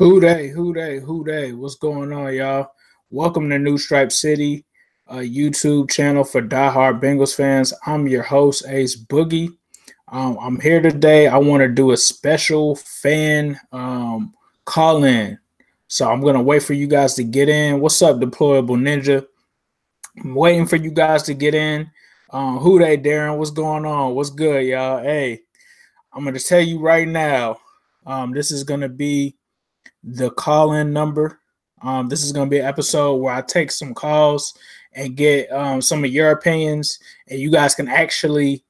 Who dey, who dey, who dey? What's going on, y'all? Welcome to New Stripe City, a YouTube channel for diehard Bengals fans. I'm your host, Ace Boogie. I'm here today. I want to do a special fan call-in. So I'm going to wait for you guys to get in. What's up, Deployable Ninja? I'm waiting for you guys to get in. Who dey, Darren? What's going on? What's good, y'all? Hey, I'm going to tell you right now, this is going to be the call-in number. This is going to be an episode where I take some calls and get some of your opinions, and you guys can actually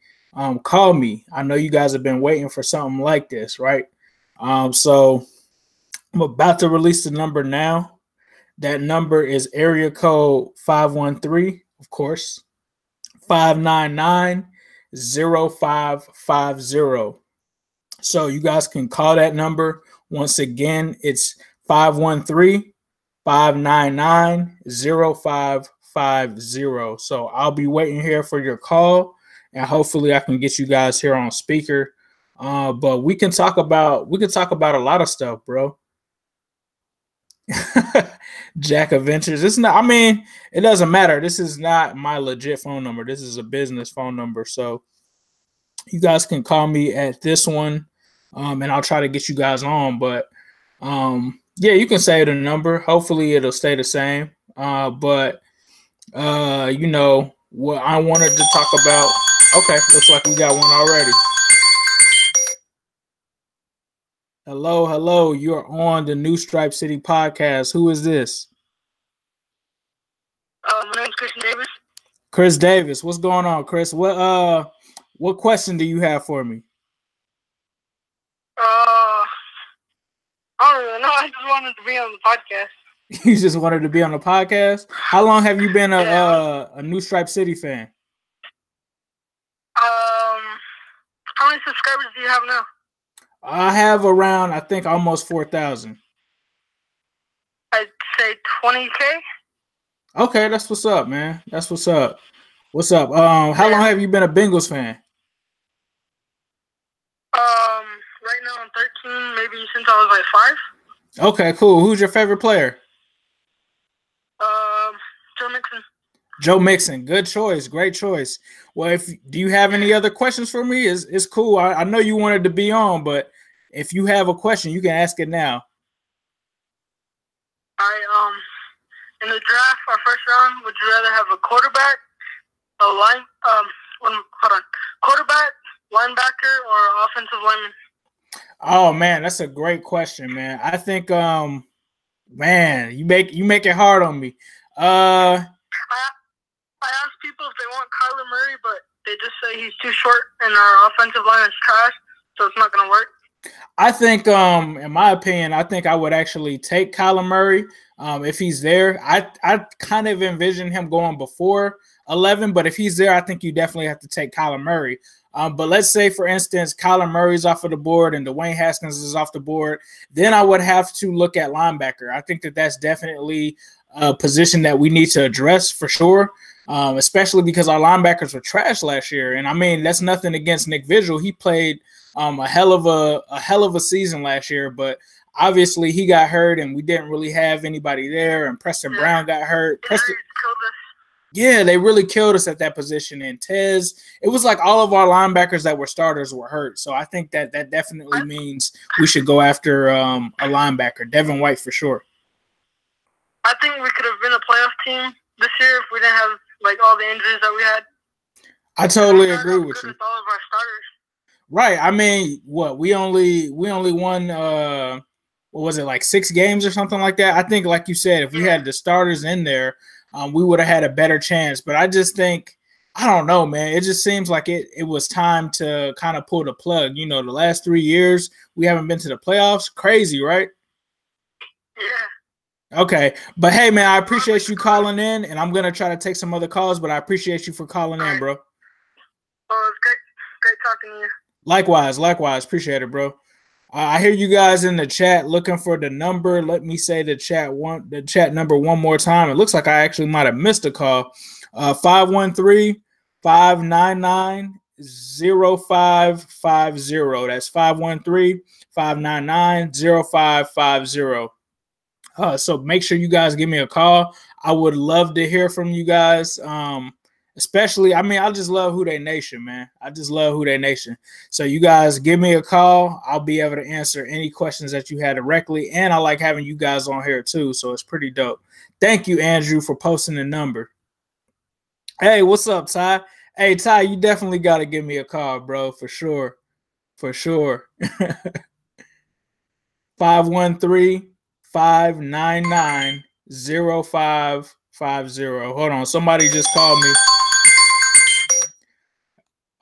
call me. I know you guys have been waiting for something like this, right? So I'm about to release the number now. That number is area code 513, of course, 599-0550. So you guys can call that number. Once again, it's 513-599-0550. So I'll be waiting here for your call, and hopefully I can get you guys here on speaker. But we can talk about a lot of stuff, bro. Jack Adventures. It's not, I mean, it doesn't matter. This is not my legit phone number. This is a business phone number. So you guys can call me at this one. And I'll try to get you guys on, but yeah, you can say the number. Hopefully it'll stay the same. But you know what I wanted to talk about. Okay, looks like we got one already. Hello. You're on the New Stripe City podcast. Who is this? My name's Chris Davis. Chris Davis. What's going on, Chris? What question do you have for me? I don't really know. I just wanted to be on the podcast. You just wanted to be on the podcast? How long have you been a New Stripe City fan? How many subscribers do you have now? I have around, I think, almost 4,000. I'd say 20K. Okay, that's what's up, man. That's what's up. What's up? How long have you been a Bengals fan? Right now I'm 13, maybe since I was like 5. Okay, cool. Who's your favorite player? Joe Mixon. Joe Mixon. Good choice. Great choice. Well, do you have any other questions for me? It's cool. I know you wanted to be on, but if you have a question, you can ask it now. In the draft, our first round, would you rather have a quarterback, quarterback, linebacker, or offensive lineman? Oh man, that's a great question, man. I think man, you make it hard on me. I ask people if they want Kyler Murray, but they just say he's too short and our offensive line is trash, so it's not gonna work. I think in my opinion, I think I would actually take Kyler Murray if he's there. I kind of envision him going before 11, but if he's there, I think you definitely have to take Kyler Murray. But let's say, for instance, Kyler Murray's off of the board and Dwayne Haskins is off the board, then I would have to look at linebacker. I think that's definitely a position that we need to address for sure, especially because our linebackers were trash last year. And I mean, that's nothing against Nick Vigil. He played a hell of a season last year, but obviously he got hurt and we didn't really have anybody there. And Preston Brown got hurt. Yeah, they really killed us at that position. And Tez, it was like all of our linebackers that were starters were hurt. So I think that definitely means we should go after a linebacker, Devin White for sure. I think we could have been a playoff team this year if we didn't have like all the injuries that we had. I totally agree with you. All of our starters. Right. I mean, we only won what was it, like 6 games or something like that? I think, like you said, if we had the starters in there, we would have had a better chance. But I just think, I don't know, man. It just seems like it was time to kind of pull the plug. You know, the last 3 years, we haven't been to the playoffs. Crazy, right? Yeah. Okay. But, hey, man, I appreciate you calling in, and I'm going to try to take some other calls, but I appreciate you for calling in, bro. Oh, it's great talking to you. Likewise. Appreciate it, bro. I hear you guys in the chat looking for the number. Let me say the chat number one more time. It looks like I actually might have missed a call. 513-599 0550. That's 513-599-0550. So make sure you guys give me a call. I would love to hear from you guys. Especially, I mean, I just love Who They Nation, man. I just love Who They Nation. So you guys give me a call. I'll be able to answer any questions that you had directly. And I like having you guys on here too. So it's pretty dope. Thank you, Andrew, for posting the number. Hey, what's up, Ty? Hey, Ty, you definitely got to give me a call, bro, for sure. For sure. 513-599-0550. Hold on. Somebody just called me.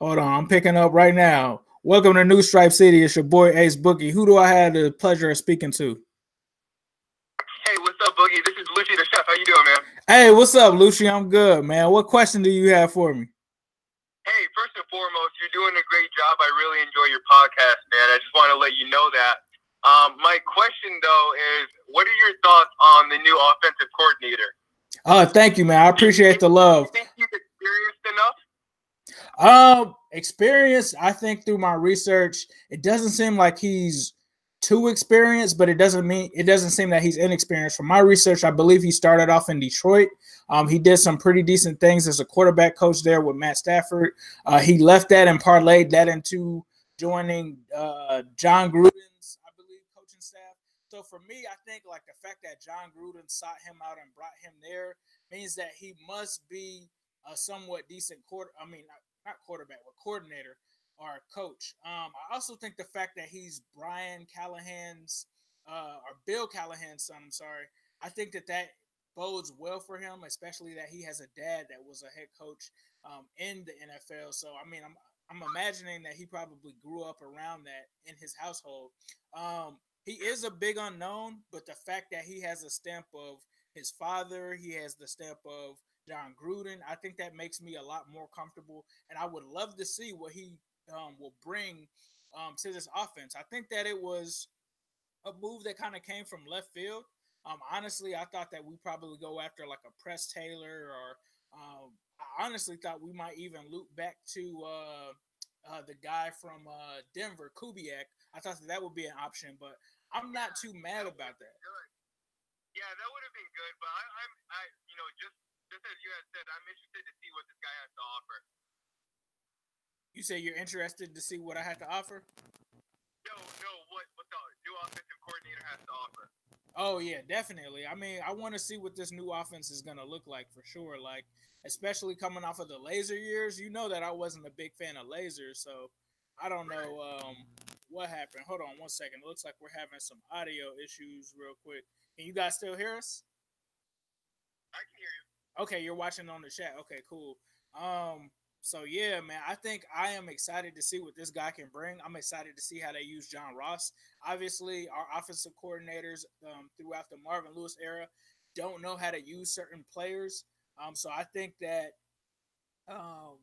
Hold on. I'm picking up right now. Welcome to New Stripe City. It's your boy, Ace Boogie. Who do I have the pleasure of speaking to? Hey, what's up, Boogie? This is Lucy the chef. How you doing, man? Hey, what's up, Lucy? I'm good, man. What question do you have for me? Hey, first and foremost, you're doing a great job. I really enjoy your podcast, man. I just want to let you know that. My question, though, is what are your thoughts on the new offensive coordinator? Thank you, man. I appreciate the love. Do you think he's experienced enough? Experience, I think through my research, it doesn't seem like he's too experienced, but it doesn't seem that he's inexperienced. From my research, I believe he started off in Detroit. He did some pretty decent things as a quarterback coach there with Matt Stafford. He left that and parlayed that into joining John Gruden's, I believe, coaching staff. So for me, I think like the fact that John Gruden sought him out and brought him there means that he must be a somewhat decent not quarterback, but coordinator or coach. I also think the fact that he's Brian Callahan's or Bill Callahan's son, I'm sorry, I think that bodes well for him, especially that he has a dad that was a head coach in the NFL. So, I mean, I'm imagining that he probably grew up around that in his household. He is a big unknown, but the fact that he has a stamp of his father, he has the stamp of John Gruden, I think that makes me a lot more comfortable, and I would love to see what he will bring to this offense. I think that it was a move that kind of came from left field. Honestly, I thought that we probably go after like a Press Taylor, or I honestly thought we might even loop back to the guy from Denver, Kubiak. I thought that would be an option, but I'm not too mad about that. Yeah, that would have been good, but I just as you had said, I'm interested to see what this guy has to offer. You say you're interested to see what I have to offer? No, what the new offensive coordinator has to offer. Oh, yeah, definitely. I mean, I want to see what this new offense is going to look like for sure. Like, especially coming off of the laser years, you know that I wasn't a big fan of lasers, so I don't know what happened. Hold on one second. It looks like we're having some audio issues real quick. Can you guys still hear us? I can hear you. Okay, you're watching on the chat. Okay, cool. So yeah, man, I think I am excited to see what this guy can bring. I'm excited to see how they use John Ross. Obviously, our offensive coordinators throughout the Marvin Lewis era don't know how to use certain players. So I think that a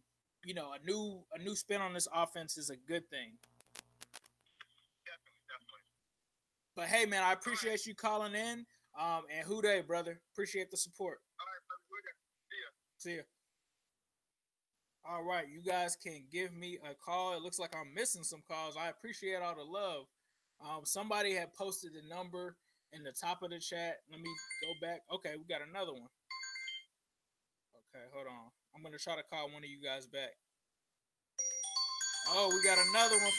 new spin on this offense is a good thing. Definitely. But hey, man, I appreciate you calling in. And who dey, brother? Appreciate the support. All right, brother. See ya. All right, you guys can give me a call. It looks like I'm missing some calls. I appreciate all the love. Somebody had posted the number in the top of the chat. Let me go back. Okay, we got another one. Okay, hold on. I'm going to try to call one of you guys back. Oh, we got another one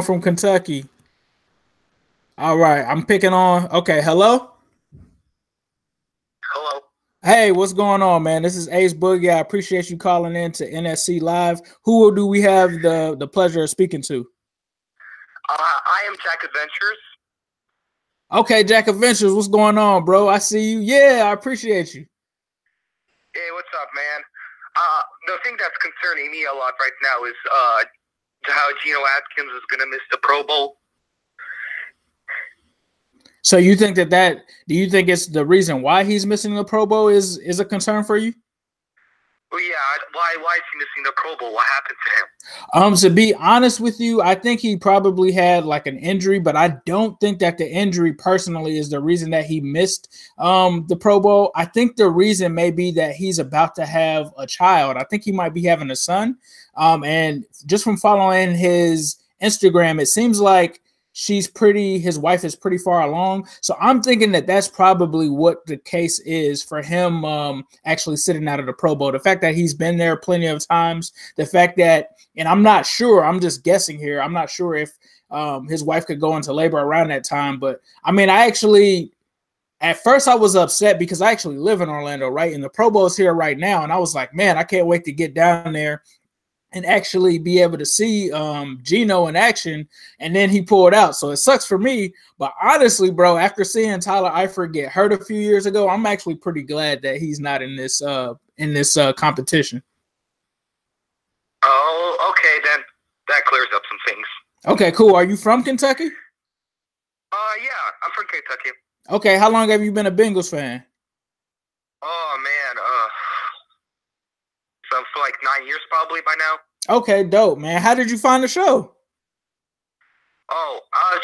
from Kentucky. All right, I'm picking on. Okay, hello? Hello. Hey, what's going on, man? This is Ace Boogie. I appreciate you calling in to NSC Live. Who do we have the pleasure of speaking to? I am Jack Adventures. Okay, Jack Adventures, what's going on, bro? I see you. Yeah, I appreciate you. Hey, what's up, man? The thing that's concerning me a lot right now is how Geno Atkins is going to miss the Pro Bowl. So you think do you think it's the reason why he's missing the Pro Bowl is a concern for you? Well, yeah. Why is he missing the Pro Bowl? What happened to him? To be honest with you, I think he probably had like an injury, but I don't think that the injury personally is the reason that he missed the Pro Bowl. I think the reason may be that he's about to have a child. I think he might be having a son. And just from following his Instagram, it seems like his wife is pretty far along. So I'm thinking that that's probably what the case is for him actually sitting out of the Pro Bowl. The fact that he's been there plenty of times, the fact that, and I'm not sure, I'm just guessing here, I'm not sure if his wife could go into labor around that time. But I mean, at first I was upset because I actually live in Orlando, right? And the Pro Bowl is here right now. And I was like, man, I can't wait to get down there and actually be able to see Geno in action, and then he pulled out. So it sucks for me. But honestly, bro, after seeing Tyler Eifert get hurt a few years ago, I'm actually pretty glad that he's not in this competition. Oh, okay, then that clears up some things. Okay, cool. Are you from Kentucky? Yeah, I'm from Kentucky. Okay, how long have you been a Bengals fan? Oh man, so for like 9 years probably by now. Okay, dope, man. How did you find the show? Oh, I was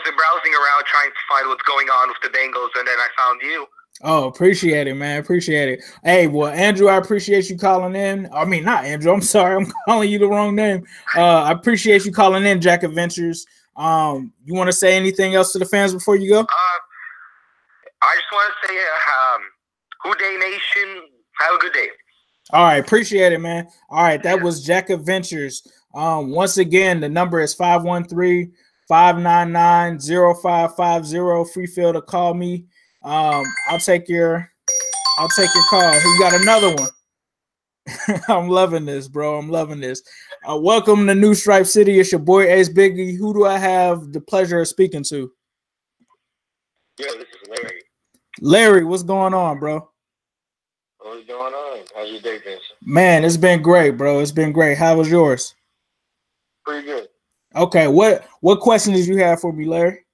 just browsing around trying to find what's going on with the Bengals, and then I found you. Oh, appreciate it, man. Appreciate it. Hey, well, Andrew, I appreciate you calling in. I mean, not Andrew. I'm sorry. I'm calling you the wrong name. I appreciate you calling in, Jack Adventures. You want to say anything else to the fans before you go? I just want to say, Who Day Nation, have a good day. All right, appreciate it, man. All right, that was Jack Adventures. Once again, the number is 513-599-0550. Free feel to call me. I'll take your call. You got another one. I'm loving this, bro. I'm loving this. Welcome to New Stripe City. It's your boy Ace Biggie. Who do I have the pleasure of speaking to? Yeah, this is Larry. Larry, what's going on, bro? What's going on? How's your day been? Man, it's been great, bro. It's been great. How was yours? Pretty good. Okay, what question did you have for me, Larry?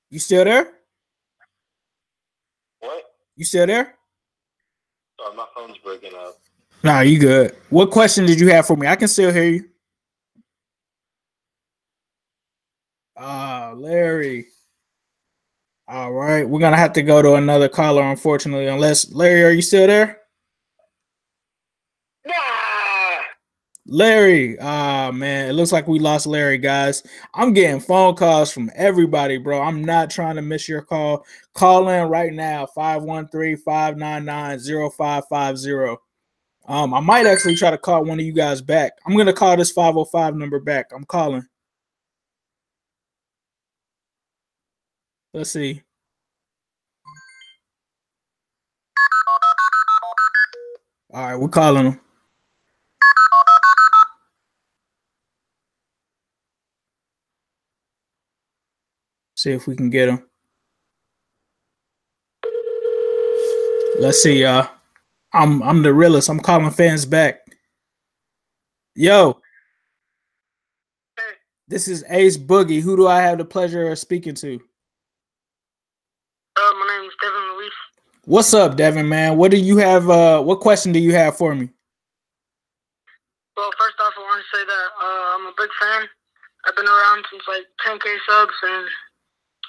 You still there? What? You still there? Sorry, my phone's breaking up. Nah, you good. What question did you have for me? I can still hear you. Larry. All right, we're gonna have to go to another caller, unfortunately. Unless Larry, are you still there? Yeah. Larry, man, it looks like we lost Larry, guys. I'm getting phone calls from everybody, bro. I'm not trying to miss your call. Call in right now, 513-599-0550. I might actually try to call one of you guys back. I'm gonna call this 505 number back. I'm calling. Let's see. All right, we're calling him. See if we can get him. Let's see, y'all. I'm the realest. I'm calling fans back. Yo. Hey. This is Ace Boogie. Who do I have the pleasure of speaking to? My name is Devin Luis. What's up, Devin, man? What do you have? What question do you have for me? Well, first off, I want to say that I'm a big fan. I've been around since like 10K subs, and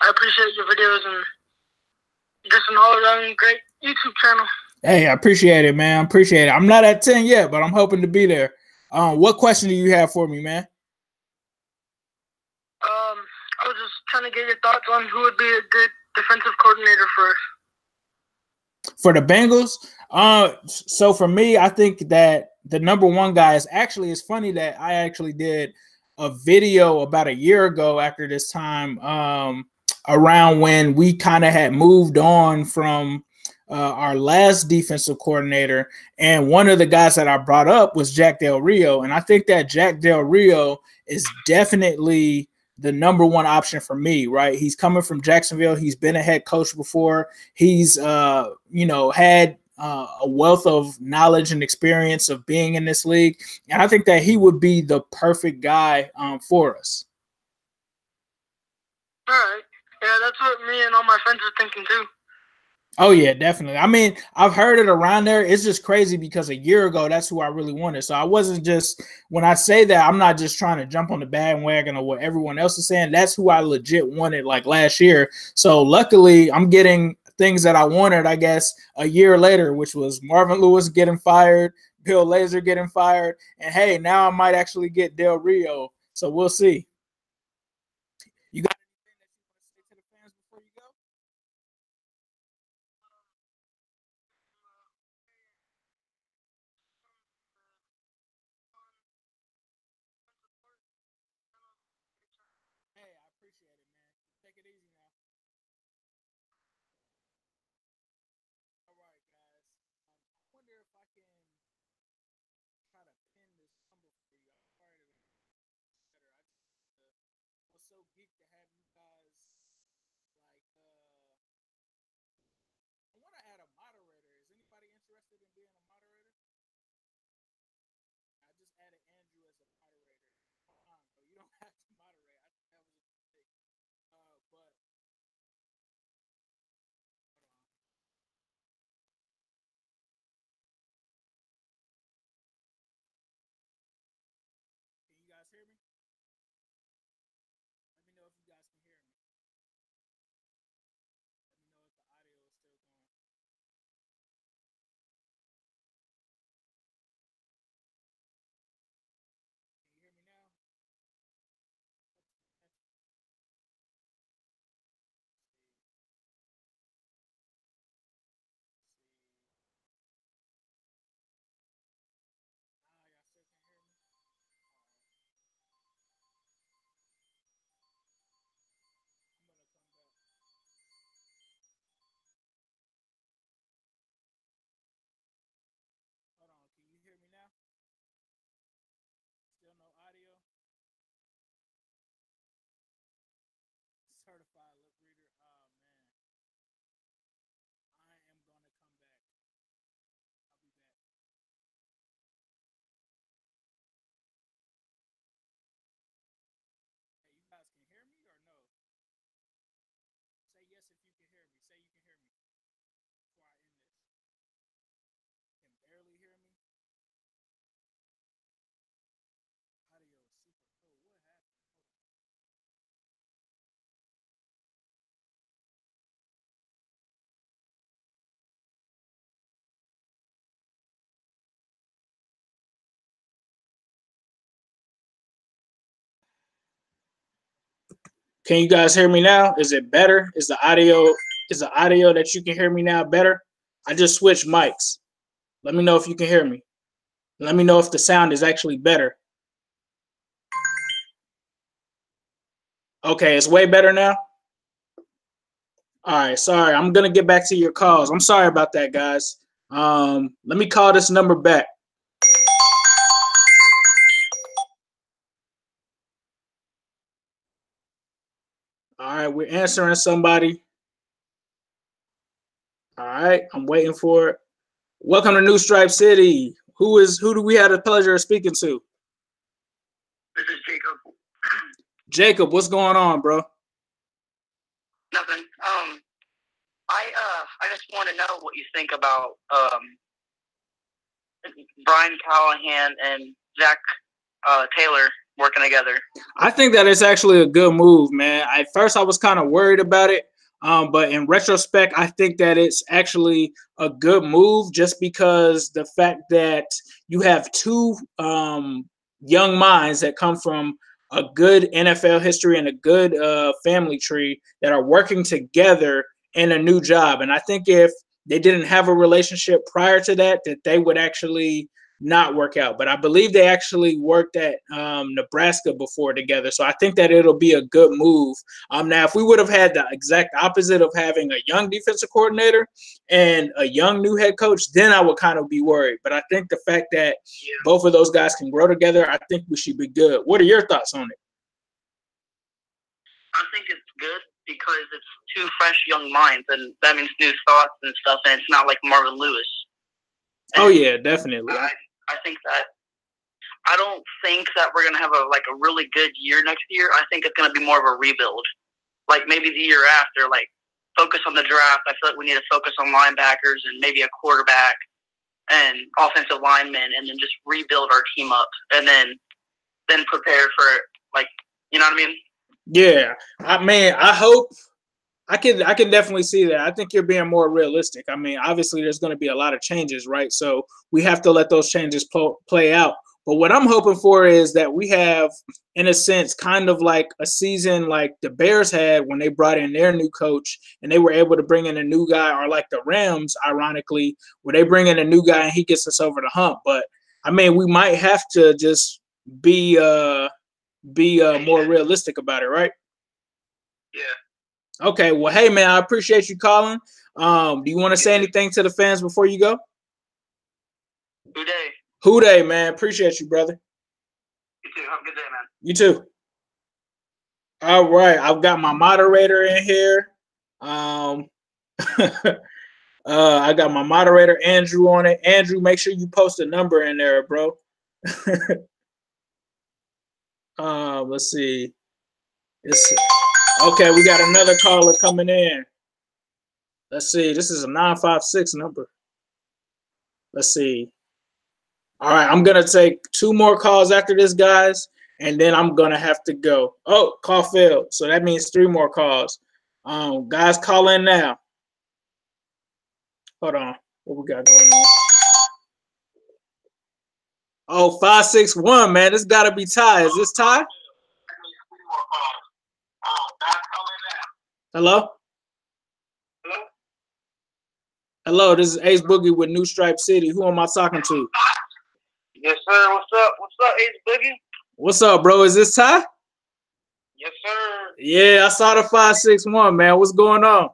I appreciate your videos and just an all-around great YouTube channel. Hey, I appreciate it, man. I appreciate it. I'm not at 10 yet, but I'm hoping to be there. What question do you have for me, man? I was just trying to get your thoughts on who would be a good defensive coordinator for us. For the Bengals? So for me, I think that the number one guy is actually, it's funny that I actually did a video about a year ago after this time, around when we kind of had moved on from our last defensive coordinator. And one of the guys that I brought up was Jack Del Rio. And I think that Jack Del Rio is definitely the number one option for me, right? He's coming from Jacksonville. He's been a head coach before. He's, had a wealth of knowledge and experience of being in this league. And I think that he would be the perfect guy for us. All right. Yeah, that's what me and all my friends are thinking too. Oh yeah, definitely. I mean, I've heard it around there. It's just crazy because a year ago, that's who I really wanted. So I wasn't just when I say that, I'm not just trying to jump on the bandwagon of what everyone else is saying. That's who I legit wanted like last year. So luckily, I'm getting things that I wanted, I guess, a year later, which was Marvin Lewis getting fired, Bill Lazor getting fired, and hey, now I might actually get Del Rio. So we'll see. You got anything that you want to say to the fans before you go? Hey, I appreciate it, man. Take it easy now. All right, guys. I wonder if I can try to pin this number for you. I'm sorry to better. Was so geeked to have you guys like I want to add a moderator. Is anybody interested in being a moderator? I just added Andrew as a moderator. Come on, bro. You don't have to moderate. I think that was a mistake. But hold on. Can you guys hear me? Let me know if you guys can hear me. Let me know if the audio is still going. Can you hear me now? Ah, y'all still can hear me? I'm gonna come back. Hold on. Can you hear me now? Still no audio? Certified lip reader. Oh man. I am gonna come back. I'll be back. Hey, you guys can hear me or no? Say yes if you can hear me. Say you can hear me before I end this. Can barely hear me. Audio is super cool. What happened? Hold on. Can you guys hear me now? Is it better? Is the audio that you can hear me now better? I just switched mics. Let me know if you can hear me. Let me know if the sound is actually better. Okay, it's way better now. All right, sorry. I'm gonna get back to your calls. I'm sorry about that, guys. Let me call this number back. All right, we're answering somebody. All right, I'm waiting for it. Welcome to New Stripe City. Who do we have the pleasure of speaking to? This is Jacob. Jacob, what's going on, bro? Nothing. I just want to know what you think about Brian Callahan and Zach Taylor working together. I think that it's actually a good move, man. At first, I was kind of worried about it, but in retrospect, I think that it's actually a good move just because the fact that you have two young minds that come from a good NFL history and a good family tree that are working together in a new job. And I think if they didn't have a relationship prior to that, that they would actually not work out. But I believe they actually worked at Nebraska before together. So I think that it'll be a good move. Now, if we would have had the exact opposite of having a young defensive coordinator and a young new head coach, then I would kind of be worried. But I think the fact that both of those guys can grow together, I think we should be good. What are your thoughts on it? I think it's good because it's two fresh young minds, and that means new thoughts and stuff, and it's not like Marvin Lewis. And oh, yeah, definitely. I think that I don't think that we're going to have a really good year next year. I think it's going to be more of a rebuild. Like maybe the year after, like focus on the draft. I feel like we need to focus on linebackers and maybe a quarterback and offensive linemen, and then just rebuild our team up, and then prepare for it. Like, you know what I mean? Yeah, I hope I can definitely see that. I think you're being more realistic. I mean, obviously, there's going to be a lot of changes, right? So we have to let those changes play out. But what I'm hoping for is that we have, in a sense, kind of like a season like the Bears had when they brought in their new coach and they were able to bring in a new guy, or like the Rams, ironically, where they bring in a new guy and he gets us over the hump. But I mean, we might have to just be more realistic about it, right? Yeah. Okay. Well, hey man, I appreciate you calling. Do you want to say anything to the fans before you go? Who day, man. Appreciate you, brother. You too. Have a good day, man. You too. All right. I've got my moderator in here. I got my moderator, Andrew, on it. Andrew, make sure you post a number in there, bro. Let's see. Okay, we got another caller coming in. Let's see. This is a 956 number. Let's see. All right, I'm going to take 2 more calls after this, guys, and then I'm going to have to go. Oh, call failed. So that means 3 more calls. Guys, call in now. Hold on. What we got going on? Oh, 561, man. This got to be Ty. Is this Ty? Hello? Hello, this is Ace Boogie with New Stripe City. Who am I talking to? Yes, sir. What's up? What's up, Ace Boogie? What's up, bro? Is this Ty? Yes, sir. Yeah, I saw the 561, man. What's going on?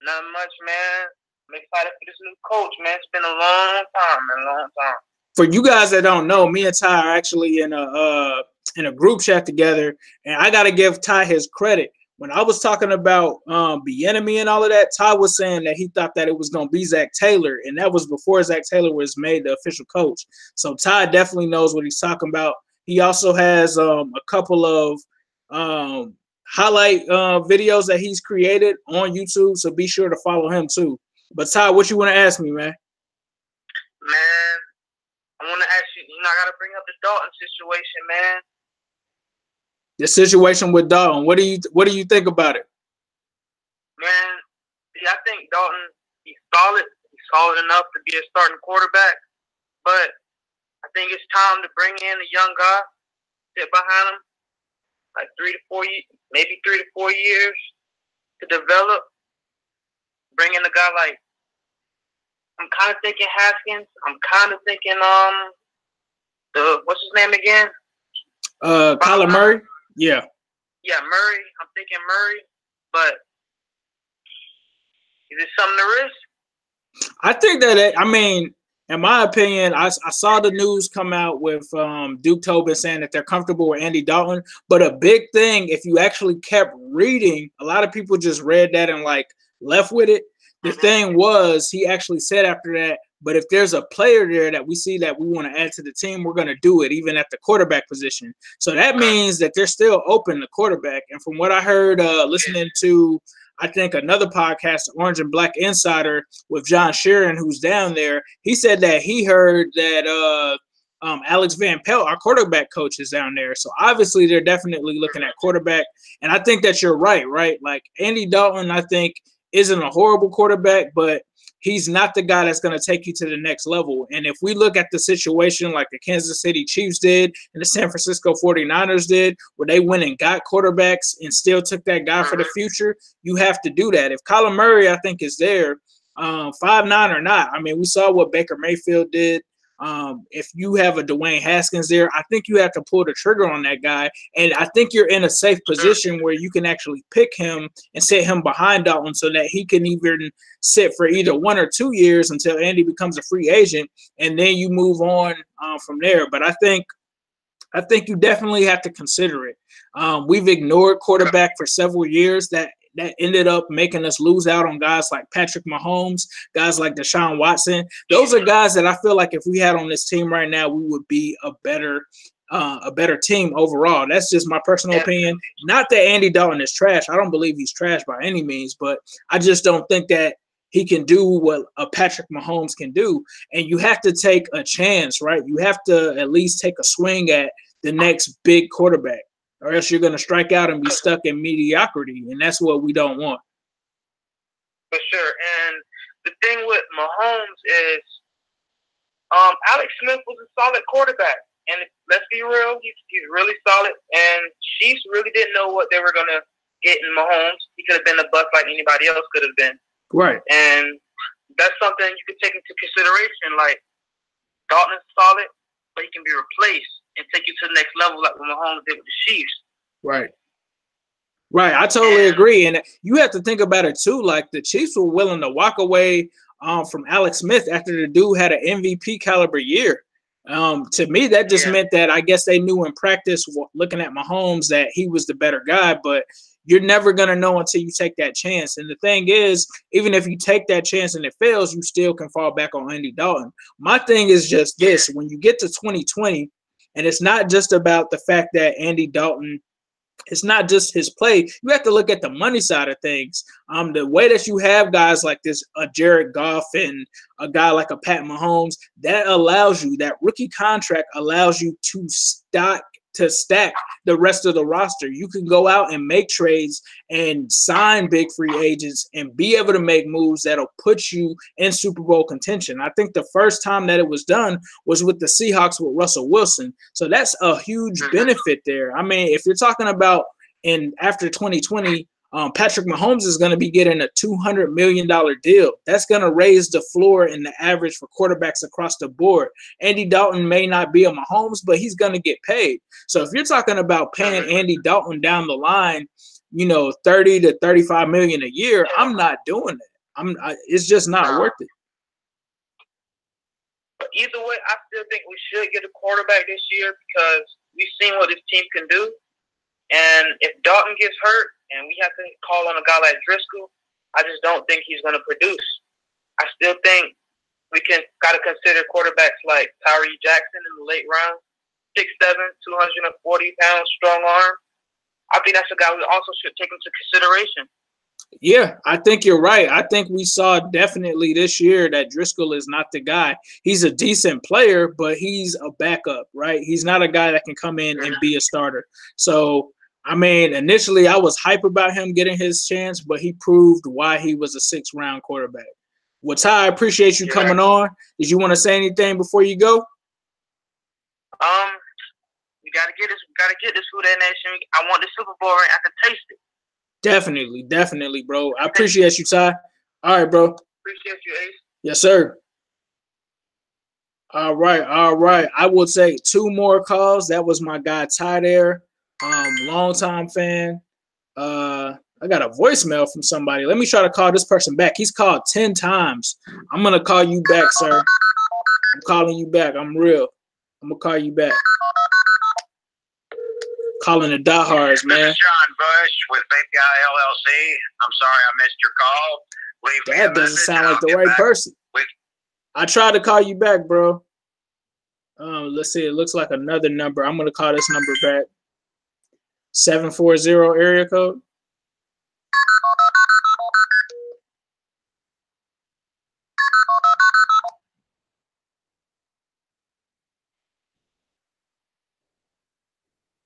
Not much, man. I'm excited for this new coach, man. It's been a long time, man. A long time. For you guys that don't know, me and Ty are actually in a group chat together, and I got to give Ty his credit. When I was talking about Bieniemy and all of that, Ty was saying that he thought that it was going to be Zach Taylor, and that was before Zach Taylor was made the official coach. So Ty definitely knows what he's talking about. He also has a couple of highlight videos that he's created on YouTube, so be sure to follow him too. But Ty, what you want to ask me, man? Man, I want to ask you, I got to bring up the Dalton situation, man. The situation with Dalton, what do you think about it? Man, see, I think Dalton, he's solid. He's solid enough to be a starting quarterback. But I think it's time to bring in a young guy, sit behind him, like 3 to 4 years, maybe 3 to 4 years to develop. Bring in a guy like, I'm kind of thinking Haskins. I'm kind of thinking what's his name again? Kyler Murray. Yeah. Yeah, Murray. I'm thinking Murray, but is it something to risk? I think that in my opinion, I saw the news come out with Duke Tobin saying that they're comfortable with Andy Dalton. But a big thing, if you actually kept reading, a lot of people just read that and like left with it. The thing was, he actually said after that, but if there's a player there that we see that we want to add to the team, we're going to do it, even at the quarterback position. So that means that they're still open to quarterback. And from what I heard, listening to, I think, another podcast, Orange and Black Insider, with John Sheeran, who's down there, he said that he heard that Alex Van Pelt, our quarterback coach, is down there. So obviously they're definitely looking at quarterback. And I think that you're right? Like Andy Dalton, I think, isn't a horrible quarterback, but he's not the guy that's going to take you to the next level. And if we look at the situation like the Kansas City Chiefs did and the San Francisco 49ers did, where they went and got quarterbacks and still took that guy for the future, you have to do that. If Kyler Murray, I think, is there, 5'9" or not, I mean, we saw what Baker Mayfield did. If you have a Dwayne Haskins there, I think you have to pull the trigger on that guy. And I think you're in a safe position where you can actually pick him and set him behind Dalton so that he can even sit for either 1 or 2 years until Andy becomes a free agent. And then you move on from there. But I think you definitely have to consider it. We've ignored quarterback for several years that ended up making us lose out on guys like Patrick Mahomes, guys like Deshaun Watson. Those are guys that I feel like if we had on this team right now, we would be a better a better team overall. That's just my personal opinion. Not that Andy Dalton is trash. I don't believe he's trash by any means, but I just don't think that he can do what a Patrick Mahomes can do. And you have to take a chance, right? You have to at least take a swing at the next big quarterback, or else you're going to strike out and be stuck in mediocrity, and that's what we don't want. For sure. And the thing with Mahomes is Alex Smith was a solid quarterback. And let's be real, he's really solid. And Chiefs really didn't know what they were going to get in Mahomes. He could have been a bust like anybody else could have been. Right. And that's something you could take into consideration. Like, Dalton is solid, but he can be replaced and take you to the next level like what Mahomes did with the Chiefs. Right. Right. I totally agree. And you have to think about it, too. Like, the Chiefs were willing to walk away from Alex Smith after the dude had an MVP caliber year. To me, that just meant that I guess they knew in practice, looking at Mahomes, that he was the better guy. But you're never going to know until you take that chance. And the thing is, even if you take that chance and it fails, you still can fall back on Andy Dalton. My thing is just this. When you get to 2020, and it's not just about the fact that Andy Dalton, it's not just his play. You have to look at the money side of things. The way that you have guys like this, Jared Goff and a guy like a Pat Mahomes, that allows you, that rookie contract allows you to stack the rest of the roster. You can go out and make trades and sign big free agents and be able to make moves that'll put you in Super Bowl contention. I think the first time that it was done was with the Seahawks with Russell Wilson. So that's a huge benefit there. I mean, if you're talking about after 2020, Patrick Mahomes is going to be getting a $200 million deal. That's going to raise the floor and the average for quarterbacks across the board. Andy Dalton may not be a Mahomes, but he's going to get paid. So if you're talking about paying Andy Dalton down the line, 30 to 35 million a year, I'm not doing it. It's just not worth it. But either way, I still think we should get a quarterback this year because we've seen what this team can do. And if Dalton gets hurt and we have to call on a guy like Driscoll, I just don't think he's going to produce. I still think we got to consider quarterbacks like Tyree Jackson in the late round, 6'7", 240 pounds, strong arm. I think that's a guy we also should take into consideration. Yeah, I think you're right. I think we saw definitely this year that Driscoll is not the guy. He's a decent player, but he's a backup, right? He's not a guy that can come in and be a starter. So, I mean, initially I was hype about him getting his chance, but he proved why he was a sixth-round quarterback. Well, Ty, I appreciate you coming on. Did you want to say anything before you go? We gotta get this. We gotta get this for that nation. I want the Super Bowl ring. I can taste it. Definitely, bro. I appreciate you, Ty. All right, bro. Appreciate you, Ace. Yes, sir. All right. I will take two more calls. That was my guy Ty there. Longtime fan. I got a voicemail from somebody. Let me try to call this person back. He's called 10 times. I'm gonna call you back, sir. I'm calling you back. I'm real. I'm gonna call you back. Calling the diehards, man. This is John Bush with BPI LLC. I'm sorry I missed your call. That doesn't sound like the right person. I tried to call you back, bro. Let's see. It looks like another number. I'm going to call this number back. 740 area code.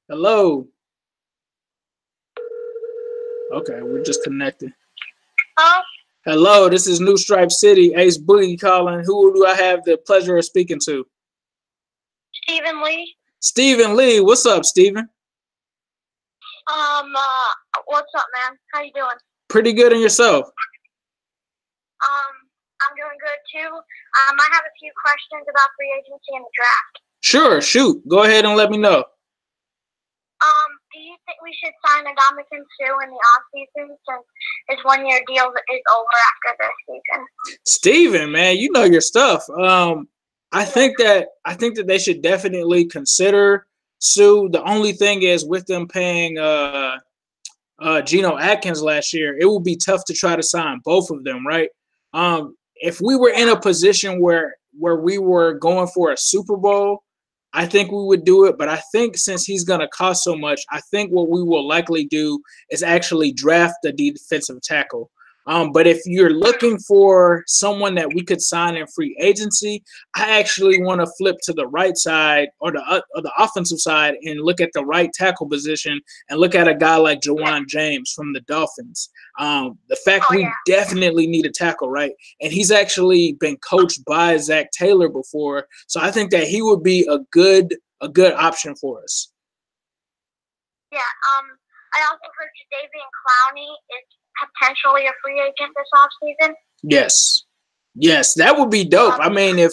Hello. Okay, we're just connected. Hello, this is New Stripe City. Ace Boogie calling. Who do I have the pleasure of speaking to? Stephen Lee. Stephen Lee. What's up, Stephen? What's up, man? How you doing? Pretty good, and yourself? I'm doing good too. I have a few questions about free agency and the draft. Sure, shoot. Go ahead and let me know. Do you think we should sign Ndamukong Suh in the offseason since his one-year deal is over after this season? Stephen, man, you know your stuff. I think that they should definitely consider Suh. The only thing is with them paying Geno Atkins last year, it will be tough to try to sign both of them, right? If we were in a position where we were going for a Super Bowl, I think we would do it, but I think since he's going to cost so much, I think what we will likely do is actually draft a defensive tackle. But if you're looking for someone that we could sign in free agency, I actually want to flip to the right side or the offensive side and look at the right tackle position and look at a guy like Jawan James from the Dolphins. The fact we definitely need a tackle, right? And he's actually been coached by Zach Taylor before, so I think that he would be a good option for us. Yeah. I also heard Jadeveon Clowney is potentially a free agent this offseason. Yes, that would be dope. I mean, if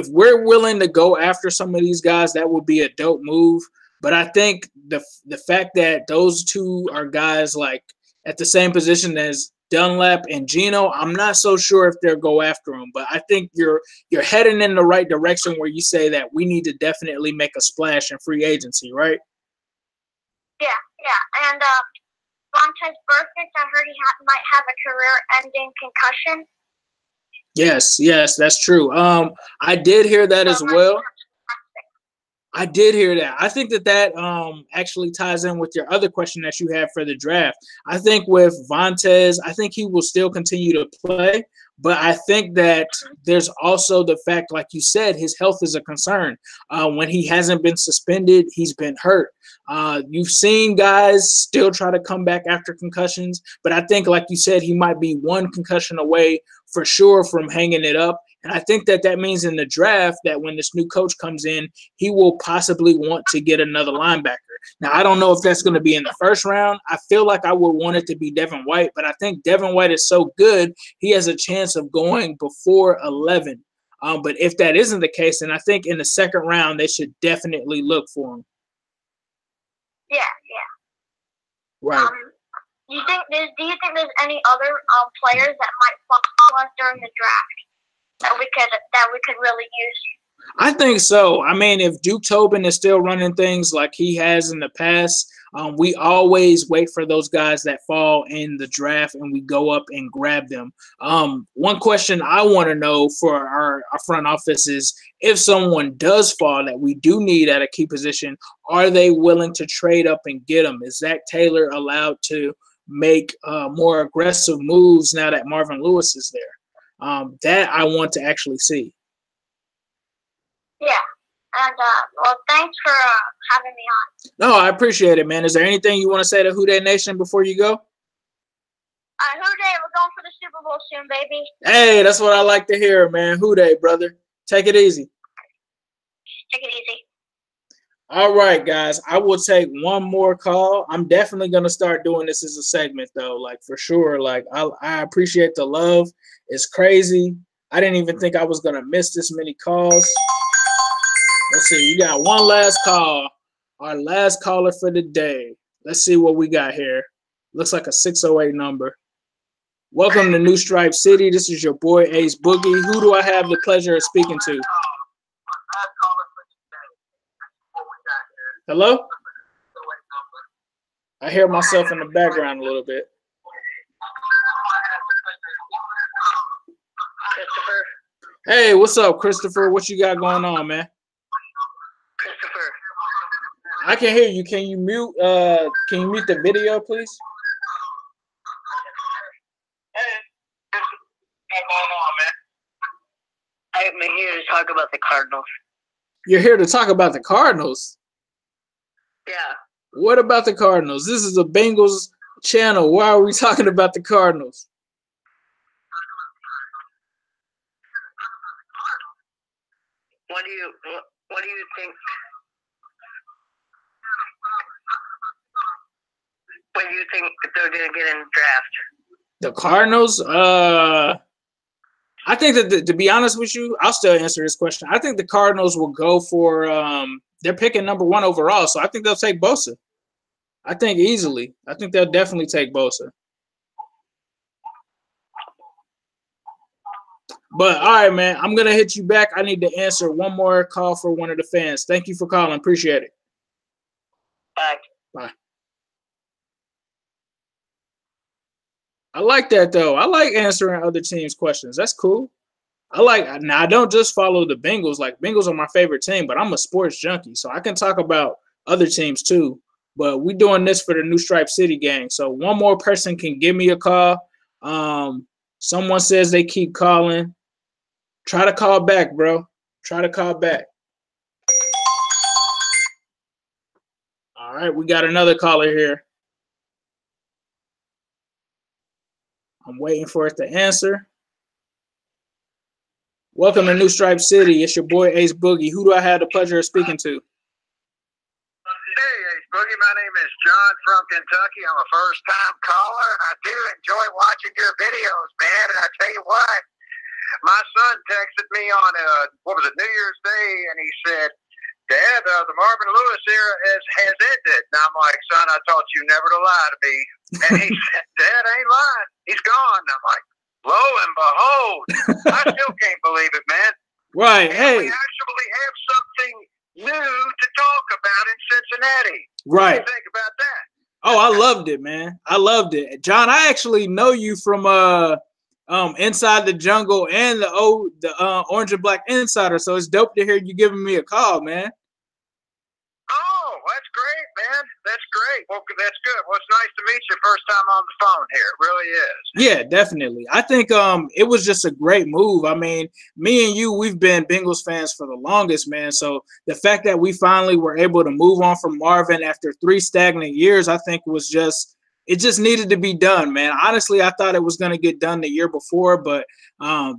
we're willing to go after some of these guys, that would be a dope move. But I think the fact that those two are guys like at the same position as Dunlap and Geno, I'm not so sure if they'll go after them. But I think you're heading in the right direction where you say that we need to definitely make a splash in free agency, right? Yeah, and Vontaze Burfict, I heard he might have a career-ending concussion. Yes, that's true. I did hear that as well. I did hear that. I think that actually ties in with your other question that you had for the draft. I think with Vontaze, I think he will still continue to play, but I think that there's also the fact, like you said, his health is a concern. When he hasn't been suspended, he's been hurt. You've seen guys still try to come back after concussions, but I think, like you said, he might be one concussion away for sure from hanging it up. And I think that means in the draft that when this new coach comes in, he will possibly want to get another linebacker. Now, I don't know if that's going to be in the first round. I feel like I would want it to be Devin White, but I think Devin White is so good, he has a chance of going before 11. But if that isn't the case, then I think in the second round, they should definitely look for him. Yeah. Right. Do you think there's any other players that might fall to us during the draft that we could really use? I think so. I mean, if Duke Tobin is still running things like he has in the past, we always wait for those guys that fall in the draft and we go up and grab them. One question I want to know for our front office is if someone does fall that we do need at a key position, are they willing to trade up and get them? Is Zach Taylor allowed to make more aggressive moves now that Marvin Lewis is there? That I want to actually see. Yeah. And, well, thanks for having me on. No, I appreciate it, man. Is there anything you want to say to Who Dey Nation before you go? Who Dey, we're going for the Super Bowl soon, baby. Hey, that's what I like to hear, man. Who Dey, brother. Take it easy. Take it easy. All right, guys. I will take one more call. I'm definitely going to start doing this as a segment, though, like, for sure. Like, I appreciate the love. It's crazy. I didn't even think I was going to miss this many calls. Let's see. We got one last call. Our last caller for the day. Let's see what we got here. Looks like a 608 number. Welcome to New Stripe City. This is your boy Ace Boogie. Who do I have the pleasure of speaking to? Hello? I hear myself in the background a little bit. Christopher. Hey, what's up, Christopher? What you got going on, man? Christopher. I can hear you. Can you mute the video, please? I'm here to talk about the Cardinals. You're here to talk about the Cardinals? Yeah. What about the Cardinals? This is a Bengals channel. Why are we talking about the Cardinals? What do you think? What do you think they're going to get in the draft? The Cardinals? I think that, to be honest with you, I'll still answer this question. I think the Cardinals will go for they're picking number 1 overall, so I think they'll take Bosa. I think easily. I think they'll definitely take Bosa. But, all right, man, I'm going to hit you back. I need to answer one more call for one of the fans. Thank you for calling. Appreciate it. Bye. Bye. I like that, though. I like answering other teams' questions. That's cool. Now I don't just follow the Bengals. Like, Bengals are my favorite team, but I'm a sports junkie, so I can talk about other teams too. But we doing this for the New Stripe City gang. So one more person can give me a call. Someone says they keep calling. Try to call back, bro. Try to call back. All right, we got another caller here. I'm waiting for it to answer. Welcome to New Stripe City. It's your boy Ace Boogie. Who do I have the pleasure of speaking to? Hey, Ace Boogie. My name is John from Kentucky. I'm a first-time caller, and I do enjoy watching your videos, man. And I tell you what, my son texted me on, New Year's Day, and he said, Dad, the Marvin Lewis era has ended. And I'm like, son, I taught you never to lie to me. And he said, Dad, I ain't lying. He's gone. And I'm like, lo and behold, I still can't believe it, man. Right. And hey. we actually have something new to talk about in Cincinnati. Right. What do you think about that? Oh, I loved it, man. I loved it. John, I actually know you from Inside the Jungle and the Orange and Black Insider, so it's dope to hear you giving me a call, man. Oh, that's great, man. That's great. Well, that's good. Well, it's nice to meet you first time on the phone here. It really is. Yeah, definitely. I think it was just a great move. I mean, me and you, we've been Bengals fans for the longest, man. So the fact that we finally were able to move on from Marvin after 3 stagnant years, I think it just needed to be done, man. Honestly, I thought it was going to get done the year before, but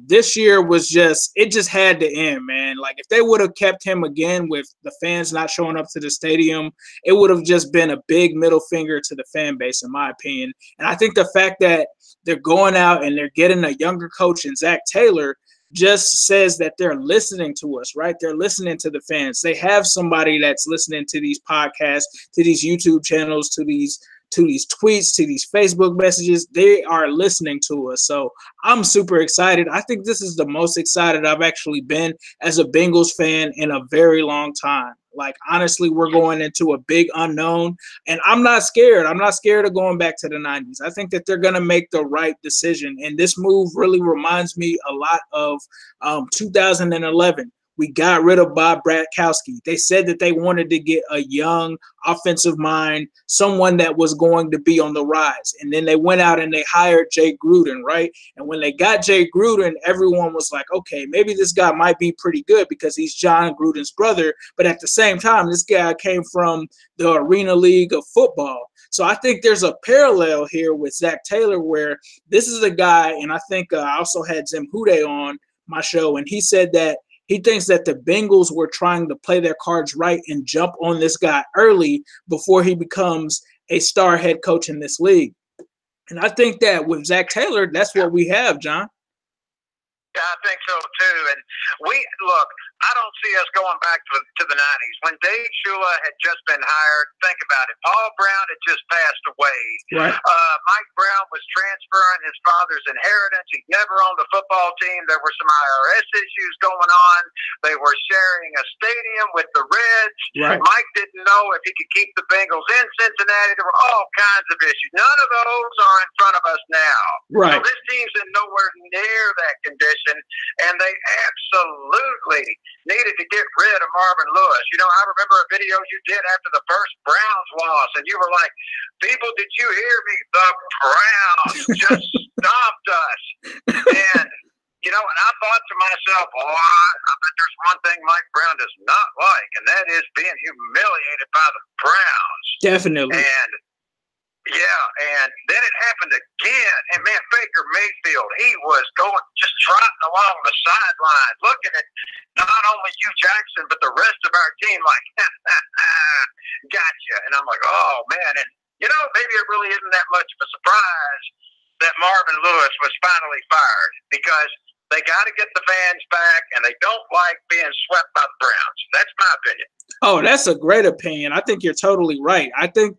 this year it just had to end, man. Like, if they would have kept him again with the fans not showing up to the stadium, it would have just been a big middle finger to the fan base, in my opinion. And I think the fact that they're going out and they're getting a younger coach in Zach Taylor just says that they're listening to us, right? They're listening to the fans. They have somebody that's listening to these podcasts, to these YouTube channels, to these tweets, to these Facebook messages. They are listening to us. So I'm super excited. I think this is the most excited I've actually been as a Bengals fan in a very long time. Like, honestly, we're going into a big unknown, and I'm not scared. I'm not scared of going back to the 90s. I think that they're going to make the right decision, and this move really reminds me a lot of 2011. We got rid of Bob Bratkowski. They said that they wanted to get a young offensive mind, someone that was going to be on the rise. And then they went out and they hired Jay Gruden, right? And when they got Jay Gruden, everyone was like, okay, maybe this guy might be pretty good because he's John Gruden's brother. But at the same time, this guy came from the Arena League of football. So I think there's a parallel here with Zach Taylor where this is a guy, and I think I also had Zim Hude on my show, and he said that he thinks that the Bengals were trying to play their cards right and jump on this guy early before he becomes a star head coach in this league. And I think that with Zach Taylor, that's what we have, John. Yeah, I think so too. And I don't see us going back to the 90s. When Dave Shula had just been hired, think about it. Paul Brown had just passed away. Right. Mike Brown was transferring his father's inheritance. He never owned a football team. There were some IRS issues going on. They were sharing a stadium with the Reds. Right. Mike didn't know if he could keep the Bengals in Cincinnati. There were all kinds of issues. None of those are in front of us now. Right. So this team's in nowhere near that condition, and they absolutely needed to get rid of Marvin Lewis. You know, I remember a video you did after the first Browns loss, and you were like, people, did you hear me? The Browns just stomped us. And, you know, and I thought to myself, I bet there's one thing Mike Brown does not like, and that is being humiliated by the Browns. Definitely. And then it happened again. And, man, Baker Mayfield, he was just trotting along the sideline, looking at not only Hugh Jackson, but the rest of our team like, gotcha. And I'm like, oh, man. And, you know, maybe it really isn't that much of a surprise that Marvin Lewis was finally fired because they got to get the fans back, and they don't like being swept by the Browns. That's my opinion. Oh, that's a great opinion. I think you're totally right. I think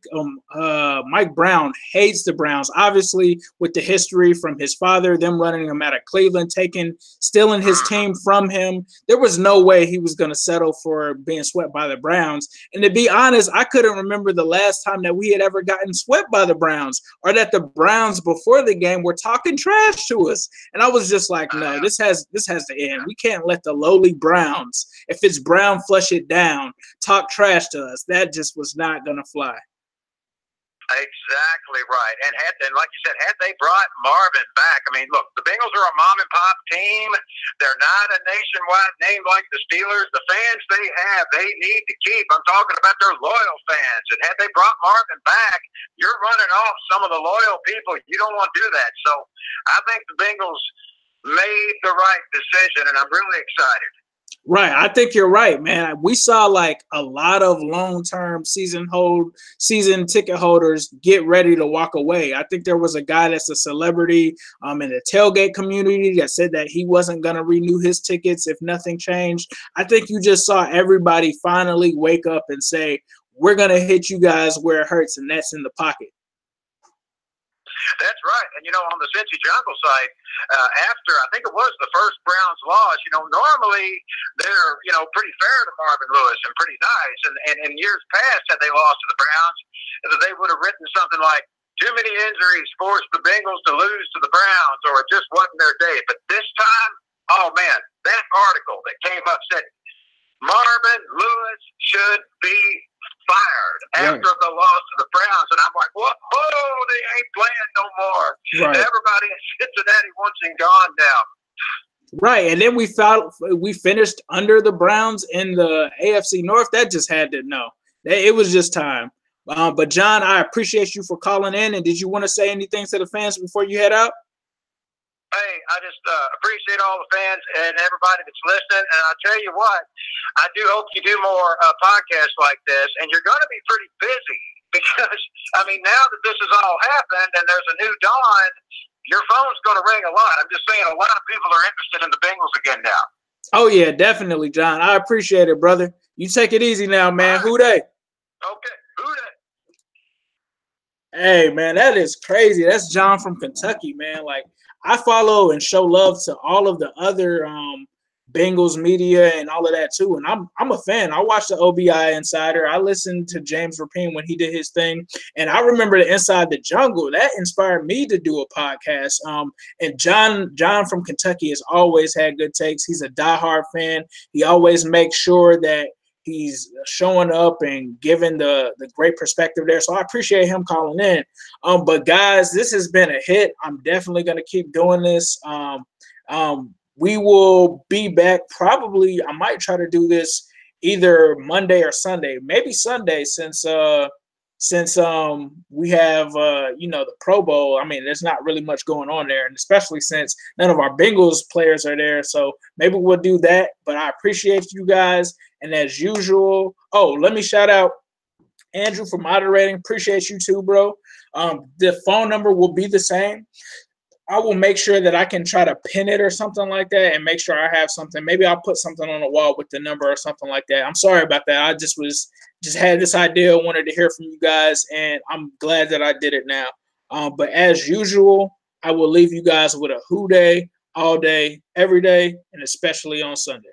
Mike Brown hates the Browns, obviously, with the history from his father, them running him out of Cleveland, stealing his team from him. There was no way he was going to settle for being swept by the Browns. And to be honest, I couldn't remember the last time that we had ever gotten swept by the Browns or that the Browns before the game were talking trash to us. And I was just like, no, This has to end. We can't let the lowly Browns, if it's Brown, flush it down, talk trash to us. That just was not gonna fly. Exactly right. And like you said, had they brought Marvin back, I mean, look, the Bengals are a mom and pop team. They're not a nationwide name like the Steelers. The fans they have, they need to keep. I'm talking about their loyal fans. And had they brought Marvin back, you're running off some of the loyal people. You don't want to do that. So I think the Bengals made the right decision, and I'm really excited. Right. I think you're right, man. We saw like a lot of long-term season ticket holders get ready to walk away. I think there was a guy that's a celebrity in the tailgate community that said that he wasn't going to renew his tickets if nothing changed. I think you just saw everybody finally wake up and say, we're going to hit you guys where it hurts, and that's in the pocket. That's right. And, on the Cincy Jungle side, after, I think it was the first Browns loss, normally they're, pretty fair to Marvin Lewis and pretty nice. And in years past, had they lost to the Browns, they would have written something like, too many injuries forced the Bengals to lose to the Browns, or it just wasn't their day. But this time, oh, man, that article that came up said, Marvin Lewis should be fired after the loss to the Browns. And I'm like, whoa, they ain't playing no more. Right. Everybody in Cincinnati wants him gone now. Right. And then we finished under the Browns in the AFC North. That just had to know. It was just time. But, John, I appreciate you for calling in. And did you want to say anything to the fans before you head out? Hey, I just appreciate all the fans and everybody that's listening. And I'll tell you what, I do hope you do more podcasts like this. And you're going to be pretty busy because, now that this has all happened and there's a new dawn, your phone's going to ring a lot. I'm just saying a lot of people are interested in the Bengals again now. Oh, yeah, definitely, John. I appreciate it, brother. You take it easy now, man. Who they? Okay, who they? Hey, man, that is crazy. That's John from Kentucky, man. Like, I follow and show love to all of the other Bengals media and all of that too. And I'm a fan. I watch the OBI Insider. I listened to James Rapine when he did his thing. And I remember the Inside the Jungle. That inspired me to do a podcast. And John from Kentucky has always had good takes. He's a diehard fan. He always makes sure that he's showing up and giving the great perspective there. So I appreciate him calling in. But guys, this has been a hit. I'm definitely going to keep doing this. We will be back probably. I might try to do this either Monday or Sunday, maybe Sunday since we have, the Pro Bowl. There's not really much going on there, and especially since none of our Bengals players are there. So maybe we'll do that, but I appreciate you guys. And as usual, let me shout out Andrew for moderating. Appreciate you too, bro. The phone number will be the same. I will make sure that I can try to pin it or something like that and make sure I have something. Maybe I'll put something on the wall with the number or something like that. I'm sorry about that. I just had this idea, wanted to hear from you guys, and I'm glad that I did it now. But as usual, I will leave you guys with a who day all day, every day, and especially on Sunday.